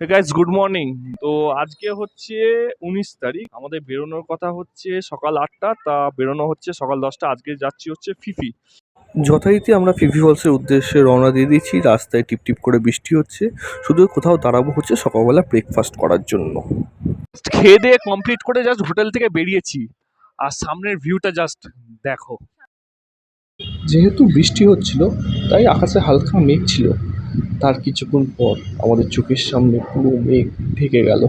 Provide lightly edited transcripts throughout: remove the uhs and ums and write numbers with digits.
Guys good morning. তো আজকে হচ্ছে 19 তারিখ, আমাদের বেরোনোর কথা হচ্ছে সকাল 8টা, তা বেরোনো হচ্ছে সকাল 10টা। আজকে যাচ্ছি হচ্ছে ফিফি। যথারীতি আমরা ফিফি ফলসের উদ্দেশ্যে রওনা দিয়ে দিচ্ছি। রাস্তায় টিপ টিপ করে বৃষ্টি হচ্ছে, শুধু কোথাও দাঁড়াবো হচ্ছে সকালবেলা ব্রেকফাস্ট করার জন্য। খেয়ে দিয়ে কমপ্লিট করে জাস্ট হোটেল থেকে বেরিয়েছি, আর সামনের ভিউটা জাস্ট দেখো। যেহেতু বৃষ্টি হচ্ছিল তাই আকাশে হালকা মেঘ ছিল, তার কিছুক্ষণ পর আমাদের চোখের সামনে পুরো মেঘ ঢেকে গেল।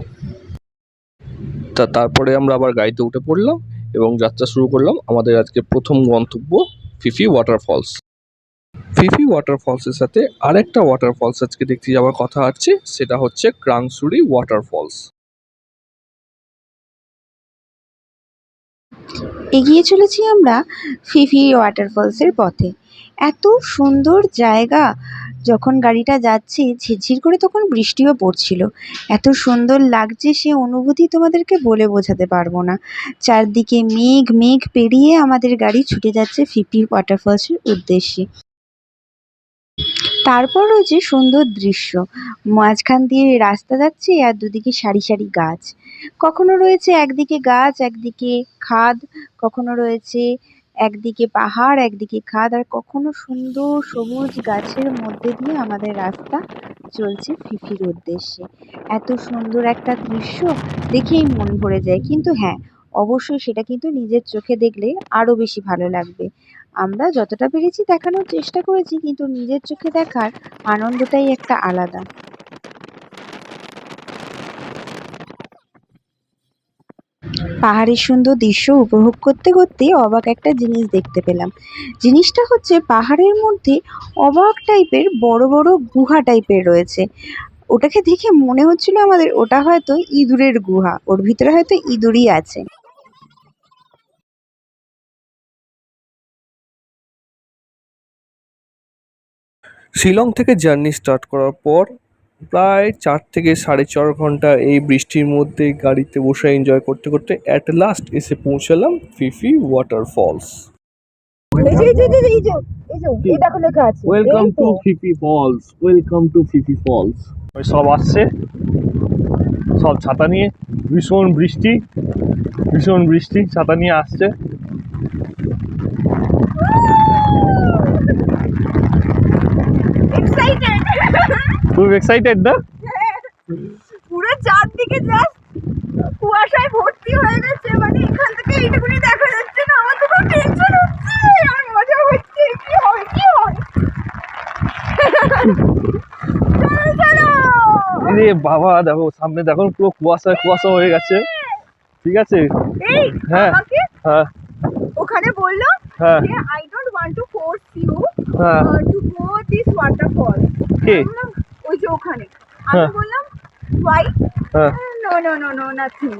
তারপরে আমরা আবার গাড়িতে উঠে পড়লাম এবং যাত্রা শুরু করলাম আমাদের আজকে প্রথম গন্তব্য ফিফি ওয়াটারফলস। ফিফি ওয়াটারফলসের সাথে আরেকটা ওয়াটারফলস আজকে দেখতে যাওয়ার কথা আছে, সেটা হচ্ছে ক্রাংসুরি ওয়াটারফলস। এগিয়ে চলেছি আমরা ফিফি ওয়াটারফলসের পথে। এত সুন্দর জায়গা, যখন গাড়িটা যাচ্ছে ঝিরঝির করে তখন বৃষ্টিও পড়ছিল। এত সুন্দর লাগছে, সে অনুভূতি তোমাদেরকে বলে বোঝাতে পারবো না। চারদিকে মেঘ মেঘ পেরিয়ে আমাদের গাড়ি ছুটে যাচ্ছে ফিফি ওয়াটারফলসের উদ্দেশ্যে। তারপর রয়েছে সুন্দর দৃশ্য, মাঝখান দিয়ে রাস্তা যাচ্ছে আর দুদিকে সারি সারি গাছ। কখনো রয়েছে একদিকে গাছ একদিকে খাদ, কখনো রয়েছে একদিকে পাহাড় একদিকে খাদ, আর কখনো সুন্দর সবুজ গাছের মধ্যে দিয়ে আমাদের রাস্তা চলছে ফিফির উদ্দেশ্যে। এত সুন্দর একটা দৃশ্য দেখেই মন ভরে যায়, কিন্তু হ্যাঁ, অবশ্যই সেটা কিন্তু নিজের চোখে দেখলে আরো বেশি ভালো লাগবে। আমরা যতটা পেরেছি দেখানোর চেষ্টা করেছি, কিন্তু নিজের চোখে দেখার আনন্দটাই একটা আলাদা। পাহাড়ের সুন্দর দৃশ্য উপভোগ করতে করতে অবাক একটা জিনিস দেখতে পেলাম। জিনিসটা হচ্ছে পাহাড়ের মধ্যে অবাক টাইপের বড় বড় গুহা টাইপের রয়েছে। ওটাকে দেখে মনে হচ্ছিল আমাদের ওটা হয়তো ইঁদুরের গুহা, ওর ভিতরে হয়তো ইঁদুরই আছে। শিলং থেকে জার্নি স্টার্ট করার পর প্রায় 4 থেকে 4.5 ঘন্টা এই বৃষ্টির মধ্যে গাড়িতে বসে এনজয় করতে করতে অ্যাট লাস্ট এসে পৌঁছালাম Fifi waterfalls. Welcome to Fifi falls, welcome to Fifi falls. ওই সব আসছে, সব ছাতা নিয়ে। ভীষণ বৃষ্টি, ভীষণ বৃষ্টি, ছাতা নিয়ে আসছে। খুব এক্সাইটেড না? পুরো চারদিকে জাস্ট কুয়াশায় ভর্তি হয়ে গেছে, মানে এখান থেকে এইটুকুনি দেখা যাচ্ছে না। আমার তো খুব টেনশন হচ্ছে আর মজা হচ্ছে, কি হয় কি হয়। আরে বাবা, দেখো সামনে, দেখো পুরো কুয়াশা কুয়াশা হয়ে গেছে। ঠিক আছে, এই হ্যাঁ আমাকে হ্যাঁ ওখানে বললো হ্যাঁ যে I don't want to force you হ্যাঁ। To go this waterfall. কে? ওই যে ওখানে। আমি হ্যাঁ বললাম ওয়াই? হ্যাঁ। No no no no nothing.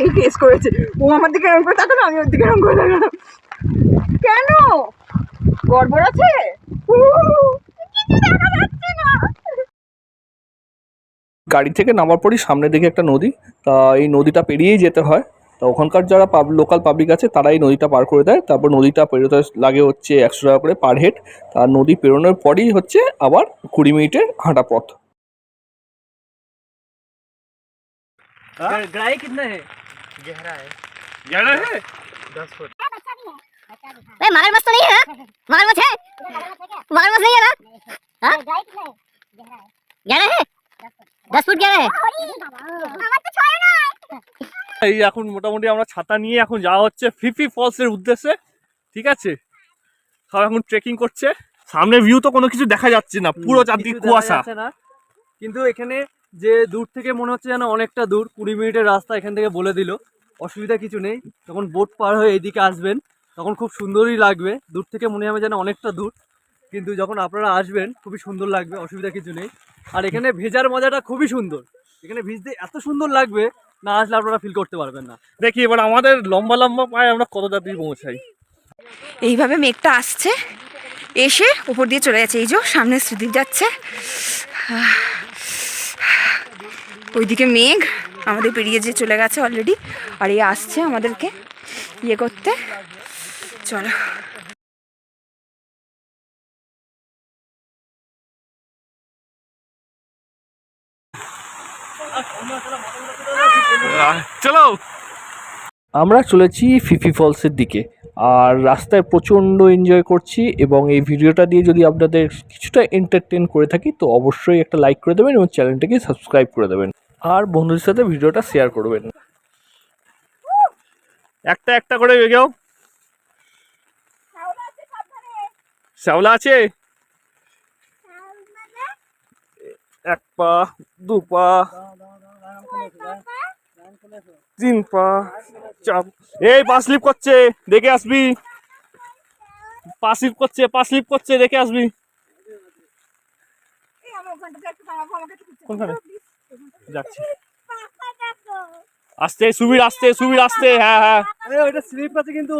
এই কেস করেছে, ও আমার দিকে এরকম করে তাকালো, আমি ওর দিকে এরকম করে তাকালাম। কেন? গড়বড় আছে? কিছু দেখা যাচ্ছে না। গাড়ি থেকে নামার পরই সামনে দেখে একটা নদী, তা এই নদীটা পেরিয়েই যেতে হয়। তা ওখানকার যারা লোকাল পাবলিক আছে তারা এই নদীটা পার করে দেয়। তারপর নদীটা পেরোতে লাগে হচ্ছে 100 টাকা করে পার হেড। আর নদী পেরোনোর পরই হচ্ছে আবার 20 মিনিটের হাঁটা পথ। गहराई कितना है? गहरा है। गहरा है 10 फुट। मगरमच्छ तो नहीं है? मगरमच्छ है? मगरमच्छ नहीं है ना? हाँ? गहरा है? 10 फुट गहरा है? এই এখন মোটামুটি আমরা ছাতা নিয়ে এখন যাওয়া হচ্ছে ফিফি ফলস এর উদ্দেশ্যে। ঠিক আছে, সব এখন ট্রেকিং করছে। সামনে ভিউ তো কোনো কিছু দেখা যাচ্ছে না, পুরো চারদিকে কুয়াশা। না, কিন্তু এখানে যে দূর থেকে মনে হচ্ছে যেন অনেকটা দূর, 20 মিনিটের রাস্তা এখান থেকে বলে দিল। অসুবিধা কিছু নেই, যখন বোট পার হয়ে এইদিকে আসবেন তখন খুব সুন্দরই লাগবে। দূর থেকে মনে হবে যেন অনেকটা দূর, কিন্তু যখন আপনারা আসবেন খুবই সুন্দর লাগবে, অসুবিধা কিছু নেই। আর এখানে ভেজার মজাটা খুবই সুন্দর, এখানে ভিজতে এত সুন্দর লাগবে, না আসলে আপনারা ফিল করতে পারবেন না। দেখি এবার আমাদের লম্বা লম্বা পায়ে আমরা কত তাড়াতাড়ি পৌঁছাই। এইভাবে মেঘটা আসছে, এসে উপর দিয়ে চলে যাচ্ছে। এই যে সামনে সুদীপ যাচ্ছে, ওইদিকে মেঘ আমাদের পেরিয়ে যে চলে গেছে অলরেডি, আর এই আসছে আমাদেরকে ইয়ে করতে। চলো। চলো আমরা চলেছি ফি ফি ফলসের দিকে। আর রাস্তায় প্রচণ্ড এনজয় করছি, এবং এই ভিডিওটা দিয়ে যদি আপনাদের কিছুটা এন্টারটেন করে থাকি তো অবশ্যই একটা লাইক করে দেবেন এবং চ্যানেলটাকে সাবস্ক্রাইব করে দেবেন, আর বন্ধুদের সাথে ভিডিওটা শেয়ার করবেন। একটা একটা করে এগোও। শ্যাওলা আছে, এক পা, দু পা, তিন পা, চার। এই পা স্লিপ করছে, দেখে আসবি। পা স্লিপ করছে, দেখে আসবি। কোনখানে যাচ্ছি? আস্তে সুবির, আস্তে। হ্যাঁ হ্যাঁ, ওইটা স্লিপ আছে কিন্তু।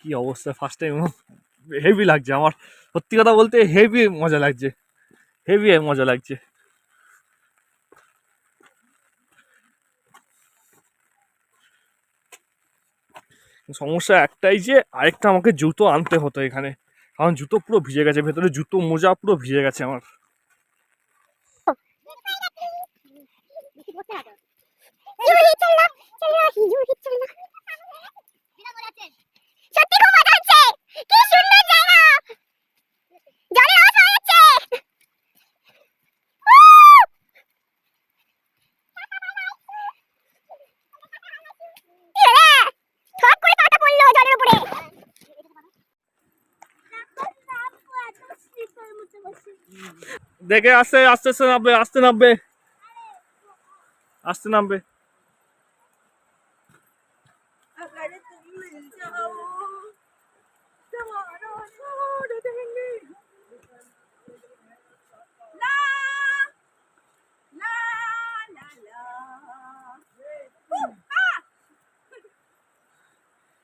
কি অবস্থা, ফার্স্ট টাইম হেভি লাগছে আমার, সত্যি কথা বলতে হেভি মজা লাগছে। সমস্যা একটাই যে আরেকটা আমাকে জুতো আনতে হতো এখানে, কারণ জুতো পুরো ভিজে গেছে, ভেতরে জুতো মোজা পুরো ভিজে গেছে আমার। দেখে আস্তে নামবে।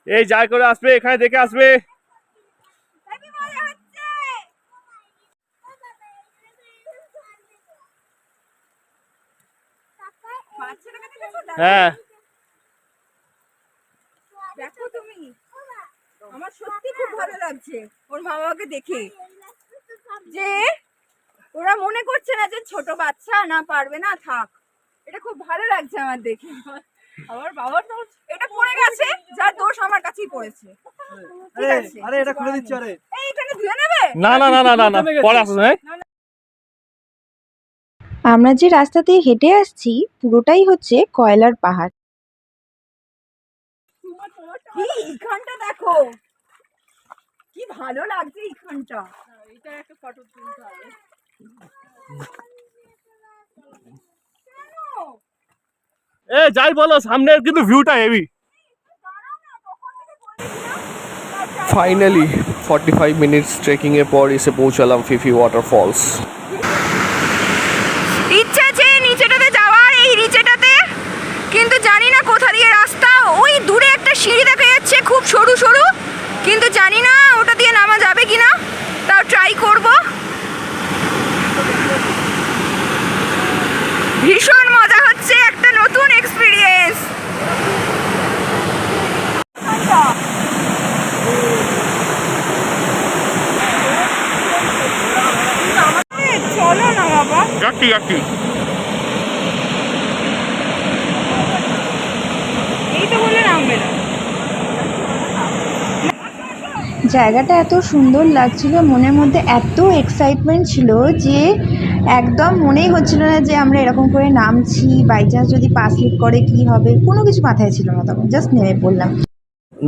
এই যাই করে আসবে, এখানে দেখে আসবে। হ্যাঁ, দেখো তুমি, আমার সত্যি খুব ভালো লাগছে ওর মা বাবাকে দেখে, যে ওরা মনে করছে না যে ছোট বাচ্চা না পারবে না, থাক। এটা খুব ভালো লাগছে আমার দেখে। আমার বাবার তো এটা পড়ে গেছে, যার দোষ আমার কাছেই পড়েছে। ঠিক আছে, আরে এটা খুলে দিচ্ছি। আরে এই এখানে ধুয়ে নেবে? না, পরে আসো। হ্যাঁ, আমরা যে রাস্তা দিয়ে হেঁটে আসছি পুরোটাই হচ্ছে কয়লার পাহাড়। এইখানটা দেখো কি ভালো লাগছে, এইখানটা। এটা একটা ফটো তুলতে হবে। এ যাই বলো, সামনের কিন্তু ভিউটা হেভি। ফাইনালি 45 মিনিটস ট্রেকিং এর পর এসে পৌঁছালাম ফি ফি ওয়াটারফলস। ইচ্ছে আছে নিচেটাতে যাওয়ার, এই নিচেটাতে, কিন্তু জানি না কোথা দিয়ে রাস্তা। ওই দূরে একটা সিঁড়ি দেখা যাচ্ছে, খুব সরু সরু, কিন্তু জানি না ওটা দিয়ে নামা যাবে কিনা, তাও ট্রাই করব। ভীষণ মজা হচ্ছে, একটা নতুন এক্সপিরিয়েন্স। চলো না বাবা, যাচ্ছি। এই তো বলে নামবে না। জায়গাটা এত সুন্দর লাগছিল, মনের মধ্যে এত এক্সাইটমেন্ট ছিল যে একদম মনেই হচ্ছিল না যে আমরা এরকম করে নামছি, বাই চান্স যদি পা স্লিপ করে কি হবে, কোনো কিছু মাথায় ছিল না, তখন জাস্ট নেমে পড়লাম।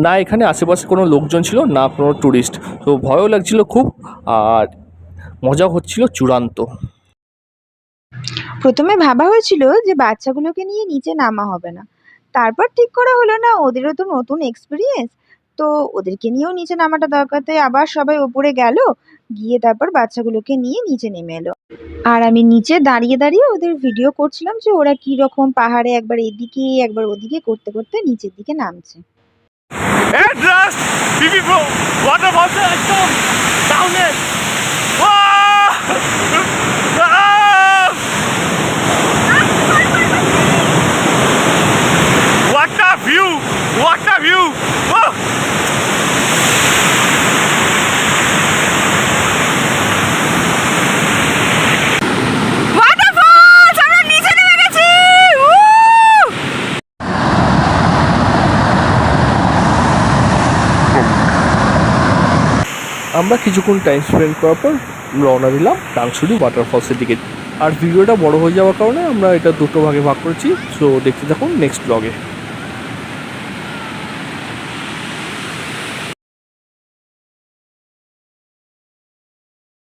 না এখানে আশেপাশে কোনো লোকজন ছিল না, কোনো ট্যুরিস্ট, তো ভয়ও লাগছিল খুব, আর মজা হচ্ছিল চূড়ান্ত। প্রথমে ভাবা হয়েছিল যে বাচ্চাগুলোকে নিয়ে নিচে নামা হবে না, তারপর ঠিক করা হলো না, ওদেরও তো নতুন এক্সপিরিয়েন্স, তো ওদেরকে নিয়েও নিচে নামাটা দরকার, তাই আবার সবাই ওপরে গেল, গিয়ে তারপর বাচ্চাগুলোকে নিয়ে নিচে নেমে এলো। আর আমি নিচে দাঁড়িয়ে দাঁড়িয়ে ওদের ভিডিও করছিলাম যে ওরা কি রকম পাহাড়ে একবার এদিকে একবার ওদিকে করতে করতে নিচের দিকে নামছে। ওয়াটারফলস একদম সামনে। আমরা কিছুক্ষণ টাইম স্পেন্ড করার পর রওনা দিলাম ডাংসুরি ওয়াটারফলসের দিকে। আর ভিডিওটা বড় হয়ে যাওয়ার কারণে আমরা এটা দুটো ভাগে ভাগ করেছি। সো দেখতে থাকুন নেক্সট ব্লগে।